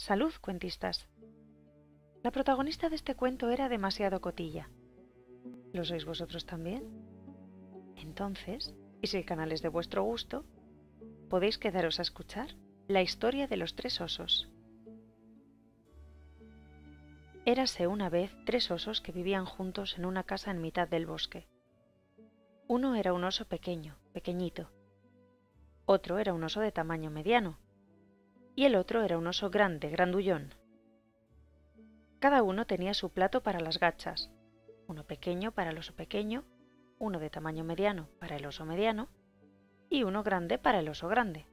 Salud, cuentistas. La protagonista de este cuento era demasiado cotilla. ¿Lo sois vosotros también? Entonces, y si el canal es de vuestro gusto, podéis quedaros a escuchar la historia de los tres osos. Érase una vez tres osos que vivían juntos en una casa en mitad del bosque. Uno era un oso pequeño, pequeñito. Otro era un oso de tamaño mediano. Y el otro era un oso grande, grandullón. Cada uno tenía su plato para las gachas, uno pequeño para el oso pequeño, uno de tamaño mediano para el oso mediano y uno grande para el oso grande.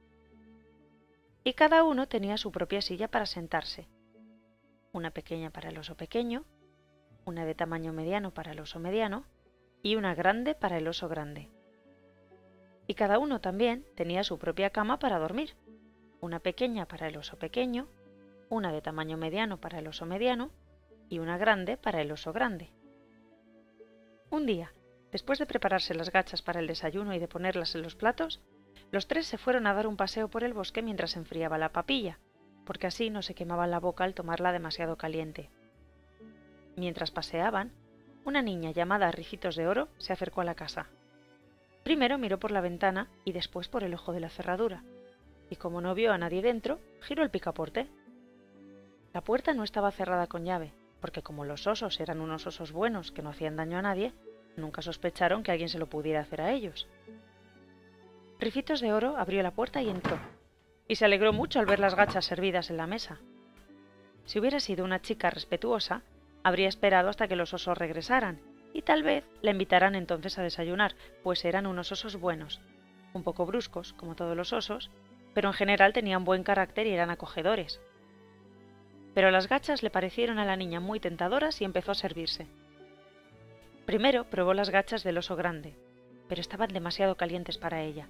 Y cada uno tenía su propia silla para sentarse, una pequeña para el oso pequeño, una de tamaño mediano para el oso mediano y una grande para el oso grande. Y cada uno también tenía su propia cama para dormir, una pequeña para el oso pequeño, una de tamaño mediano para el oso mediano y una grande para el oso grande. Un día, después de prepararse las gachas para el desayuno y de ponerlas en los platos, los tres se fueron a dar un paseo por el bosque mientras se enfriaba la papilla, porque así no se quemaban la boca al tomarla demasiado caliente. Mientras paseaban, una niña llamada Ricitos de Oro se acercó a la casa. Primero miró por la ventana y después por el ojo de la cerradura, y como no vio a nadie dentro, giró el picaporte. La puerta no estaba cerrada con llave, porque como los osos eran unos osos buenos que no hacían daño a nadie, nunca sospecharon que alguien se lo pudiera hacer a ellos. Ricitos de Oro abrió la puerta y entró, y se alegró mucho al ver las gachas servidas en la mesa. Si hubiera sido una chica respetuosa, habría esperado hasta que los osos regresaran, y tal vez la invitaran entonces a desayunar, pues eran unos osos buenos, un poco bruscos, como todos los osos, pero en general tenían buen carácter y eran acogedores. Pero las gachas le parecieron a la niña muy tentadoras y empezó a servirse. Primero probó las gachas del oso grande, pero estaban demasiado calientes para ella,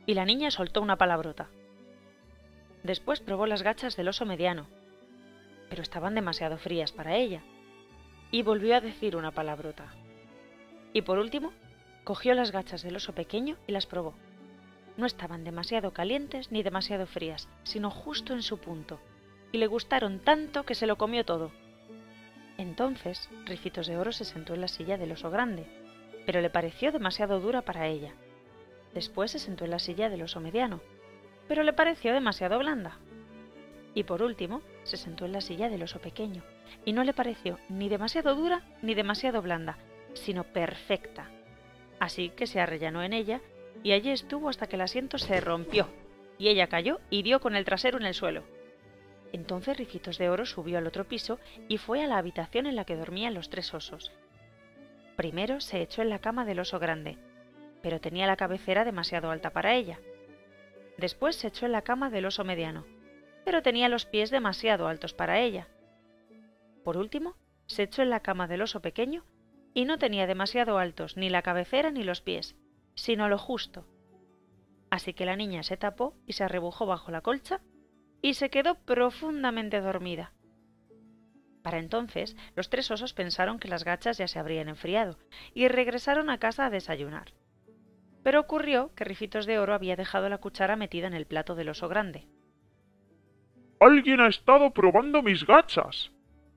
y la niña soltó una palabrota. Después probó las gachas del oso mediano, pero estaban demasiado frías para ella, y volvió a decir una palabrota. Y por último, cogió las gachas del oso pequeño y las probó. No estaban demasiado calientes ni demasiado frías, sino justo en su punto, y le gustaron tanto que se lo comió todo. Entonces, Ricitos de Oro se sentó en la silla del oso grande, pero le pareció demasiado dura para ella. Después se sentó en la silla del oso mediano, pero le pareció demasiado blanda. Y por último, se sentó en la silla del oso pequeño, y no le pareció ni demasiado dura ni demasiado blanda, sino perfecta. Así que se arrellanó en ella, y allí estuvo hasta que el asiento se rompió, y ella cayó y dio con el trasero en el suelo. Entonces Ricitos de Oro subió al otro piso y fue a la habitación en la que dormían los tres osos. Primero se echó en la cama del oso grande, pero tenía la cabecera demasiado alta para ella. Después se echó en la cama del oso mediano, pero tenía los pies demasiado altos para ella. Por último, se echó en la cama del oso pequeño y no tenía demasiado altos ni la cabecera ni los pies, sino lo justo. Así que la niña se tapó y se arrebujó bajo la colcha y se quedó profundamente dormida. Para entonces, los tres osos pensaron que las gachas ya se habrían enfriado y regresaron a casa a desayunar. Pero ocurrió que Ricitos de Oro había dejado la cuchara metida en el plato del oso grande. ¡Alguien ha estado probando mis gachas!,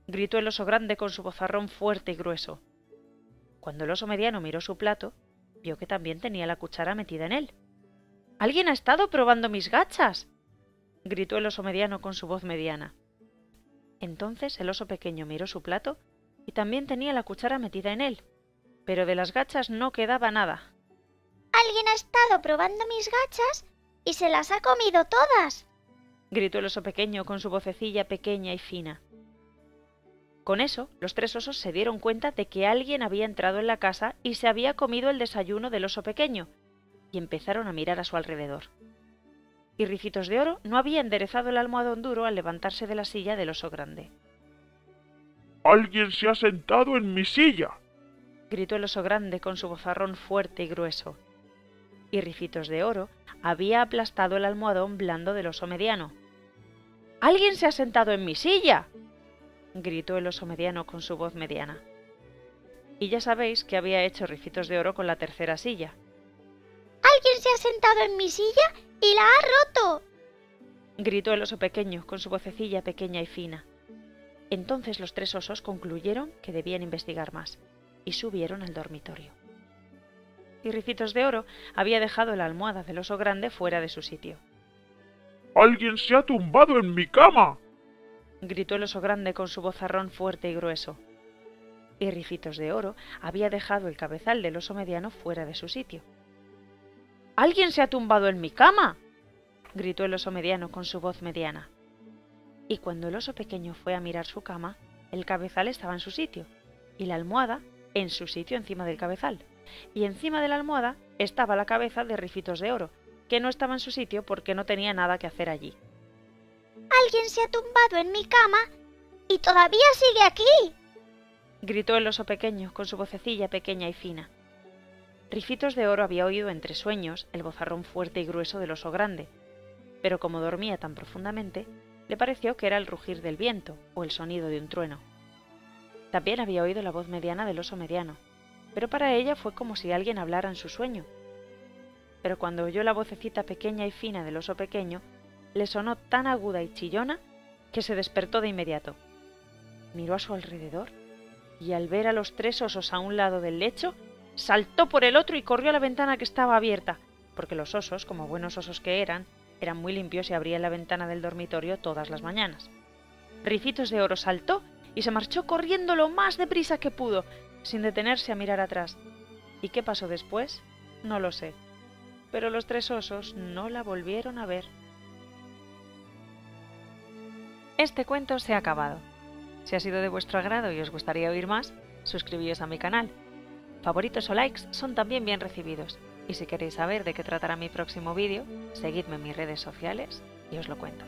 gritó el oso grande con su vozarrón fuerte y grueso. Cuando el oso mediano miró su plato, vio que también tenía la cuchara metida en él. «¡Alguien ha estado probando mis gachas!», gritó el oso mediano con su voz mediana. Entonces el oso pequeño miró su plato y también tenía la cuchara metida en él, pero de las gachas no quedaba nada. «¡Alguien ha estado probando mis gachas y se las ha comido todas!», gritó el oso pequeño con su vocecilla pequeña y fina. Con eso, los tres osos se dieron cuenta de que alguien había entrado en la casa y se había comido el desayuno del oso pequeño, y empezaron a mirar a su alrededor. Y Ricitos de Oro no había enderezado el almohadón duro al levantarse de la silla del oso grande. «¡Alguien se ha sentado en mi silla!», gritó el oso grande con su vozarrón fuerte y grueso. Y Ricitos de Oro había aplastado el almohadón blando del oso mediano. «¡Alguien se ha sentado en mi silla!», gritó el oso mediano con su voz mediana. Y ya sabéis qué había hecho Ricitos de Oro con la tercera silla. «¡Alguien se ha sentado en mi silla y la ha roto!», gritó el oso pequeño con su vocecilla pequeña y fina. Entonces los 3 osos concluyeron que debían investigar más y subieron al dormitorio. Y Ricitos de Oro había dejado la almohada del oso grande fuera de su sitio. ¡Alguien se ha tumbado en mi cama! Gritó el oso grande con su vozarrón fuerte y grueso. Y Ricitos de Oro había dejado el cabezal del oso mediano fuera de su sitio. ¡Alguien se ha tumbado en mi cama! Gritó el oso mediano con su voz mediana. Y cuando el oso pequeño fue a mirar su cama, el cabezal estaba en su sitio, y la almohada en su sitio encima del cabezal, y encima de la almohada estaba la cabeza de Ricitos de Oro, que no estaba en su sitio porque no tenía nada que hacer allí. Alguien se ha tumbado en mi cama y todavía sigue aquí, gritó el oso pequeño con su vocecilla pequeña y fina. Ricitos de Oro había oído entre sueños el vozarrón fuerte y grueso del oso grande, pero como dormía tan profundamente, le pareció que era el rugir del viento o el sonido de un trueno. También había oído la voz mediana del oso mediano, pero para ella fue como si alguien hablara en su sueño. Pero cuando oyó la vocecita pequeña y fina del oso pequeño, le sonó tan aguda y chillona que se despertó de inmediato. Miró a su alrededor y al ver a los 3 osos a un lado del lecho, saltó por el otro y corrió a la ventana que estaba abierta, porque los osos, como buenos osos que eran muy limpios y abrían la ventana del dormitorio todas las mañanas. Ricitos de Oro saltó y se marchó corriendo lo más deprisa que pudo, sin detenerse a mirar atrás. ¿Y qué pasó después? No lo sé. Pero los 3 osos no la volvieron a ver. Este cuento se ha acabado. Si ha sido de vuestro agrado y os gustaría oír más, suscribíos a mi canal. Favoritos o likes son también bien recibidos. Y si queréis saber de qué tratará mi próximo vídeo, seguidme en mis redes sociales y os lo cuento.